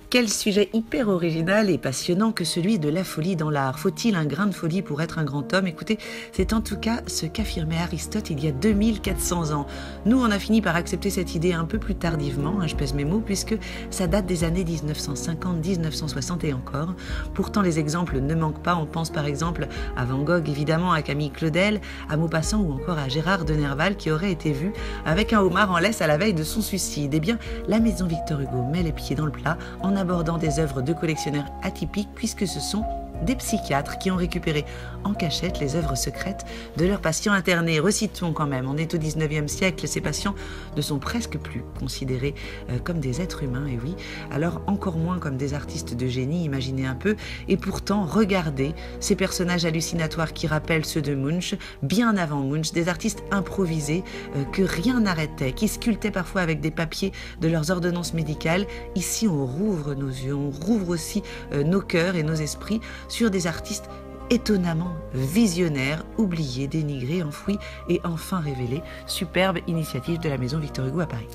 Quel sujet hyper original et passionnant que celui de la folie dans l'art. Faut-il un grain de folie pour être un grand homme? Écoutez, c'est en tout cas ce qu'affirmait Aristote il y a 2400 ans. Nous, on a fini par accepter cette idée un peu plus tardivement, je pèse mes mots, puisque ça date des années 1950, 1960 et encore. Pourtant, les exemples ne manquent pas. On pense par exemple à Van Gogh, évidemment, à Camille Claudel, à Maupassant ou encore à Gérard de Nerval qui aurait été vu avec un homard en laisse à la veille de son suicide. Eh bien, la maison Victor Hugo met les pieds dans le plat en abordant des œuvres de collectionneurs atypiques puisque ce sont des psychiatres qui ont récupéré en cachette les œuvres secrètes de leurs patients internés. Recitons quand même, on est au 19e siècle, ces patients ne sont presque plus considérés comme des êtres humains, et oui, alors encore moins comme des artistes de génie, imaginez un peu, et pourtant regardez ces personnages hallucinatoires qui rappellent ceux de Munch, bien avant Munch, des artistes improvisés que rien n'arrêtait, qui sculptaient parfois avec des papiers de leurs ordonnances médicales. Ici on rouvre nos yeux, on rouvre aussi nos cœurs et nos esprits sur des artistes étonnamment visionnaires, oubliés, dénigrés, enfouis et enfin révélés. Superbe initiative de la maison Victor Hugo à Paris.